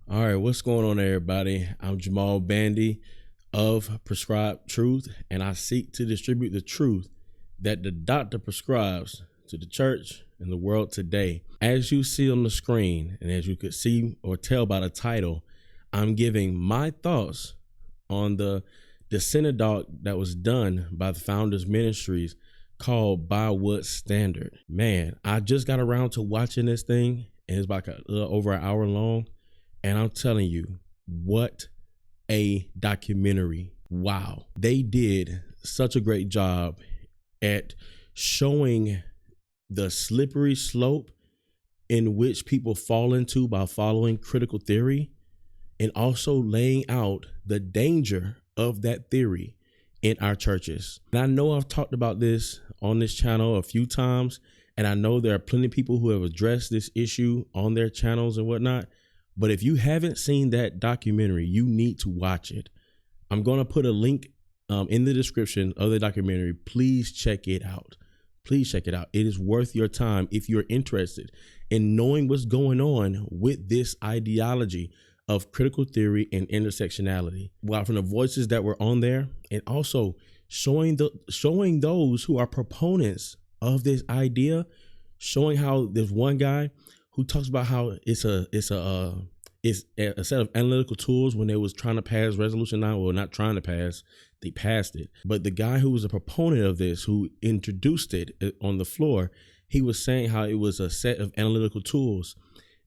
All right, what's going on, everybody? I'm Jamal Bandy of Prescribed Truth, and I seek to distribute the truth that the doctor prescribes to the church and the world today. As you see on the screen, and as you could see or tell by the title, I'm giving my thoughts on the synod that was done by the Founders Ministries called By What Standard? Man, I just got around to watching this thing, and it's about over an hour long. And I'm telling you, what a documentary. Wow. They did such a great job at showing the slippery slope in which people fall into by following critical theory, and also laying out the danger of that theory in our churches. And I know I've talked about this on this channel a few times, and I know there are plenty of people who have addressed this issue on their channels and whatnot. But if you haven't seen that documentary, you need to watch it. I'm going to put a link in the description of the documentary. Please check it out. Please check it out. It is worth your time if you're interested in knowing what's going on with this ideology of critical theory and intersectionality. While from the voices that were on there, and also showing those who are proponents of this idea, showing how there's one guy who talks about how it's a set of analytical tools when they was trying to pass Resolution 9. Well, not trying to pass, they passed it. But the guy who was a proponent of this, who introduced it on the floor, he was saying how it was a set of analytical tools.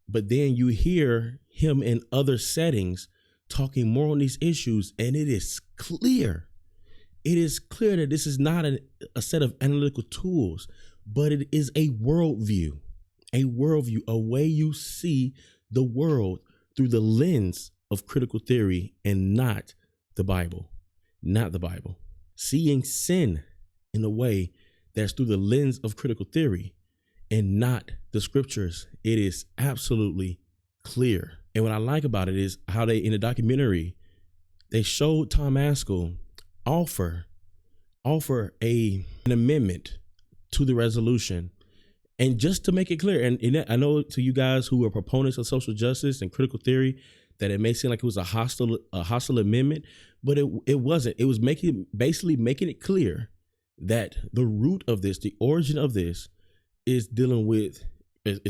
But then you hear him in other settings talking more on these issues, and it is clear. It is clear that this is not a set of analytical tools, but it is a worldview. A worldview, a way you see the world through the lens of critical theory, and not the Bible. Not the Bible. Seeing sin in a way that's through the lens of critical theory and not the scriptures. It is absolutely clear. And what I like about it is how they, in the documentary, they showed Tom Askell offer an amendment to the resolution. And just to make it clear, and I know to you guys who are proponents of social justice and critical theory, that it may seem like it was a hostile amendment, but it wasn't. It was basically making it clear that the root of this, the origin of this, is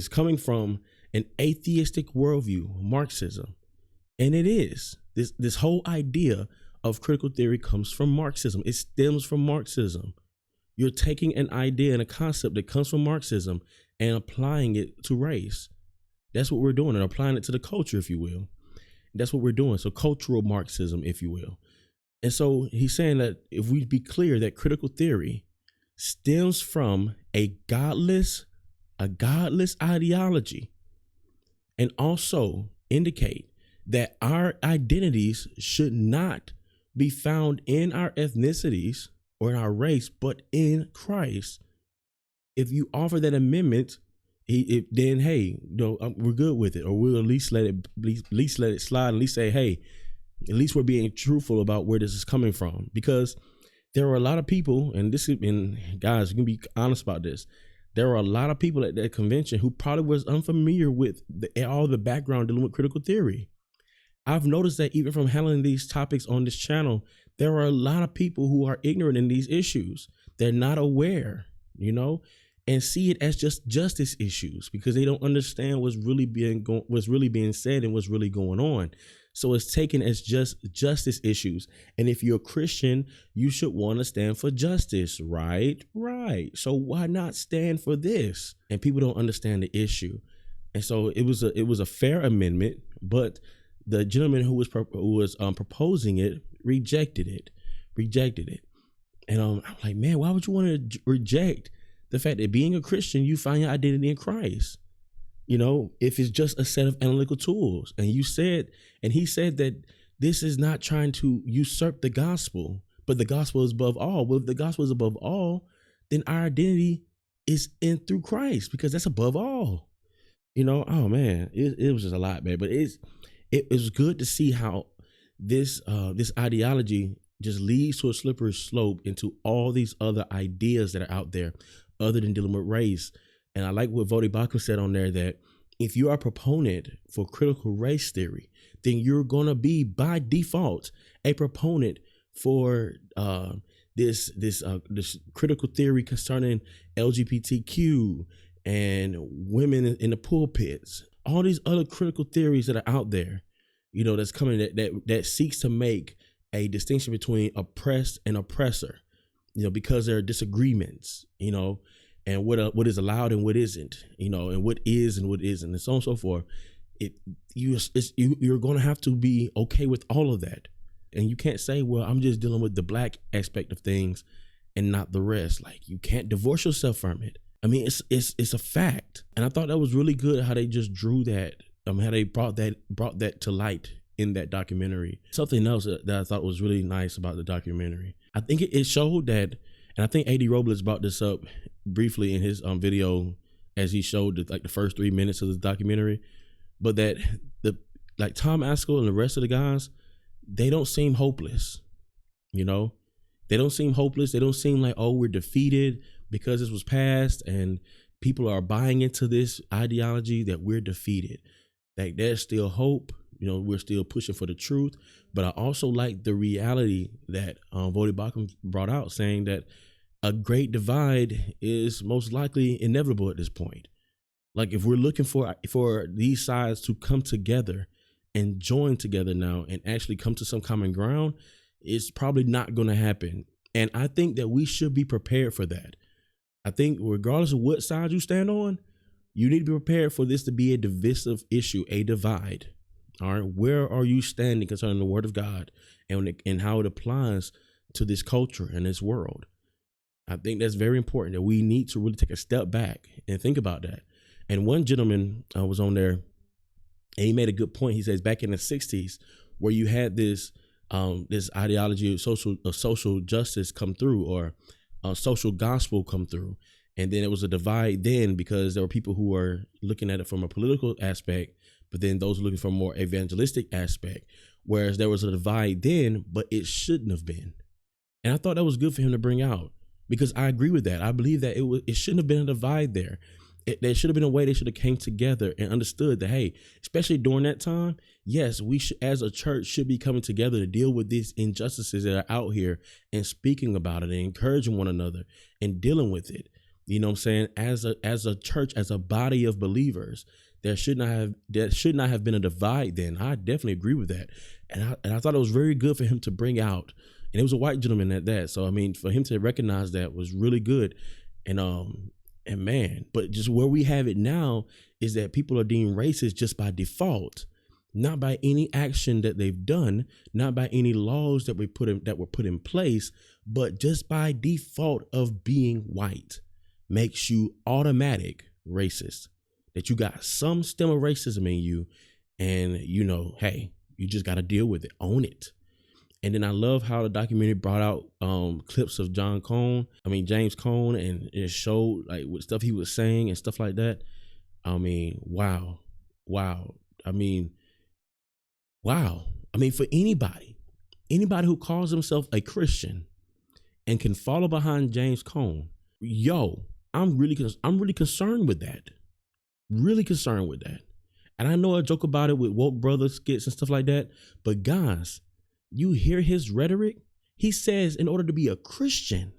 coming from an atheistic worldview, Marxism. And it is. This whole idea of critical theory comes from Marxism. It stems from Marxism. You're taking an idea and a concept that comes from Marxism and applying it to race. That's what we're doing, and applying it to the culture, if you will. That's what we're doing. So cultural Marxism, if you will. And so he's saying that if we be clear that critical theory stems from a godless ideology, and also indicate that our identities should not be found in our ethnicities or in our race, but in Christ. If you offer that amendment, then hey, we're good with it, or we'll at least let it slide. At least say, hey, at least we're being truthful about where this is coming from, because there are a lot of people, and guys, you can be honest about this. There are a lot of people at that convention who probably was unfamiliar with all the background dealing with critical theory. I've noticed that even from handling these topics on this channel, there are a lot of people who are ignorant in these issues. They're not aware, and see it as just justice issues, because they don't understand what's really being said and what's really going on. So it's taken as just justice issues. And if you're a Christian, you should want to stand for justice, right? Right. So why not stand for this? And people don't understand the issue. And so it was a fair amendment, but the gentleman who was proposing it rejected it. And I'm like, man, why would you want to reject the fact that being a Christian, you find your identity in Christ? If it's just a set of analytical tools. And he said that this is not trying to usurp the gospel, but the gospel is above all. Well, if the gospel is above all, then our identity is in through Christ, because that's above all. Oh man, it was just a lot, man. But it was good to see how this ideology just leads to a slippery slope into all these other ideas that are out there other than dealing with race. And I like what Vodi Bakum said on there, that if you are a proponent for critical race theory, then you're going to be by default a proponent for this critical theory concerning LGBTQ and women in the pulpits. All these other critical theories that are out there, that's coming that seeks to make a distinction between oppressed and oppressor, because there are disagreements, and what is allowed and what isn't, and what is and what isn't, and so on and so forth. You're going to have to be okay with all of that. And you can't say, well, I'm just dealing with the black aspect of things and not the rest. Like, you can't divorce yourself from it. I mean, it's a fact. And I thought that was really good how they just drew that, how they brought that to light in that documentary. Something else that I thought was really nice about the documentary, I think it showed that, and I think A.D. Robles brought this up briefly in his video as he showed the first 3 minutes of the documentary, but that Tom Askell and the rest of the guys, they don't seem hopeless. They don't seem hopeless. They don't seem like, oh, we're defeated because this was passed and people are buying into this ideology that we're defeated. Like, there's still hope. We're still pushing for the truth. But I also like the reality that Voddie Baucham brought out, saying that a great divide is most likely inevitable at this point. Like, if we're looking for these sides to come together and join together now and actually come to some common ground, it's probably not going to happen. And I think that we should be prepared for that. I think regardless of what side you stand on, you need to be prepared for this to be a divisive issue, a divide. All right, where are you standing concerning the word of God and how it applies to this culture and this world? I think that's very important, that we need to really take a step back and think about that. And one gentleman was on there, and he made a good point. He says back in the 60s, where you had this ideology of social justice come through, or social gospel come through. And then it was a divide then, because there were people who were looking at it from a political aspect, but then those looking for a more evangelistic aspect. Whereas there was a divide then, but it shouldn't have been. And I thought that was good for him to bring out, because I agree with that. I believe that it shouldn't have been a divide there. There should have been a way they should have came together and understood that, hey, especially during that time, yes, we should, as a church, should be coming together to deal with these injustices that are out here and speaking about it and encouraging one another and dealing with it. You know what I'm saying? As a church, as a body of believers, there should not have been a divide then. I definitely agree with that. And I thought it was very good for him to bring out, and it was a white gentleman at that. So, I mean, for him to recognize that was really good. And man, but just where we have it now is that people are deemed racist just by default, not by any action that they've done, not by any laws that were put in place, but just by default of being white makes you automatic racist. That you got some stem of racism in you, and hey, you just got to deal with it, own it. And then I love how the documentary brought out clips of James Cone, and it showed like what stuff he was saying and stuff like that. I mean, wow. I mean, for anybody who calls himself a Christian and can follow behind James Cone, I'm really concerned with that. Really concerned with that. And I know I joke about it with woke brother skits and stuff like that, but guys, you hear his rhetoric. He says, in order to be a Christian,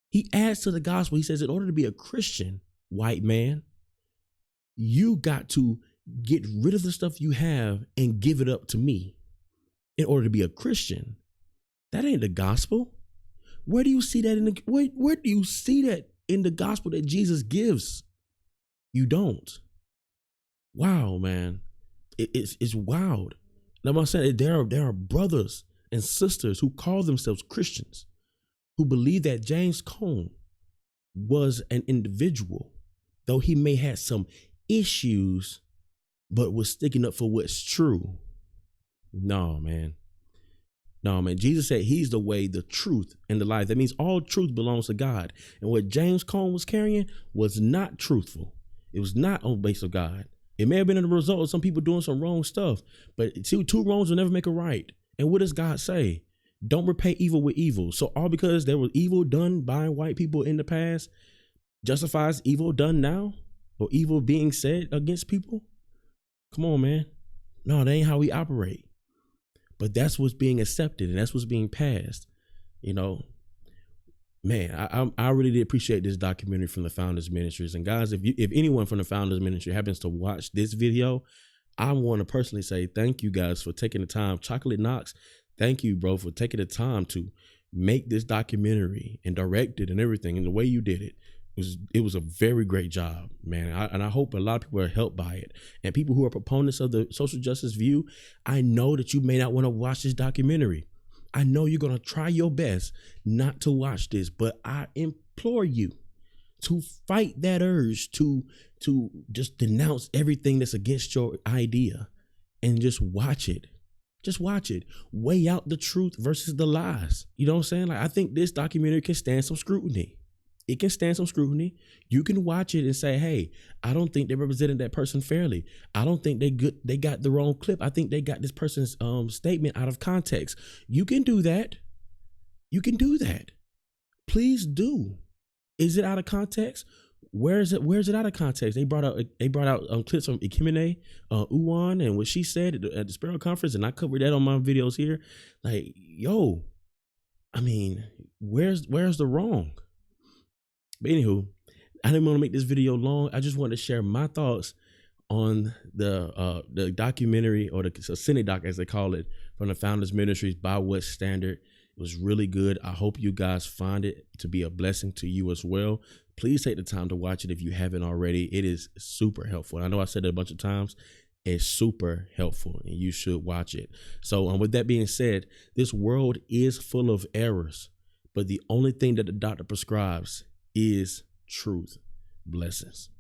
he adds to the gospel. He says, in order to be a Christian, white man, you got to get rid of the stuff you have and give it up to me in order to be a Christian. That ain't the gospel. Where do you see that where do you see that in the gospel that Jesus gives? You don't. Wow, man. It's wild. Now, I'm saying there are brothers and sisters who call themselves Christians who believe that James Cone was an individual, though he may have some issues, but was sticking up for what's true. No, man. Jesus said he's the way, the truth, and the life. That means all truth belongs to God. And what James Cone was carrying was not truthful. It was not on the basis of God. It may have been a result of some people doing some wrong stuff, but two wrongs will never make a right. And what does God say? Don't repay evil with evil. So all because there was evil done by white people in the past justifies evil done now? or evil being said against people? Come on, man. No, that ain't how we operate. But that's what's being accepted and that's what's being passed. You know, man, I really did appreciate this documentary from the Founders Ministries. And guys, if anyone from the Founders Ministry happens to watch this video, I want to personally say thank you guys for taking the time. Chocolate Knox, thank you, bro, for taking the time to make this documentary and direct it and everything. And the way you did it was a very great job, man. And I hope a lot of people are helped by it. And people who are proponents of the social justice view, I know that you may not want to watch this documentary. I know you're going to try your best not to watch this, but I implore you to fight that urge to just denounce everything that's against your idea and just watch it. Just watch it. Weigh out the truth versus the lies. You know what I'm saying? Like, I think this documentary can stand some scrutiny. It can stand some scrutiny. You can watch it and say, hey, I don't think they represented that person fairly. I don't think they got the wrong clip. I think they got this person's statement out of context. You can do that. You can do that. Please do. Is it out of context? Where is it out of context? They brought out clips from Ikemene Uwan and what she said at the Sparrow Conference, and I covered that on my videos here. Like, yo, I mean, where's the wrong? But anywho, I didn't want to make this video long. I just wanted to share my thoughts on the documentary, or the Cinedoc as they call it, from the Founders Ministries. By what standard? It was really good. I hope you guys find it to be a blessing to you as well. Please take the time to watch it if you haven't already. It is super helpful. I know I said it a bunch of times. It's super helpful and you should watch it. So with that being said, this world is full of errors, but the only thing that the doctor prescribes is truth. Blessings.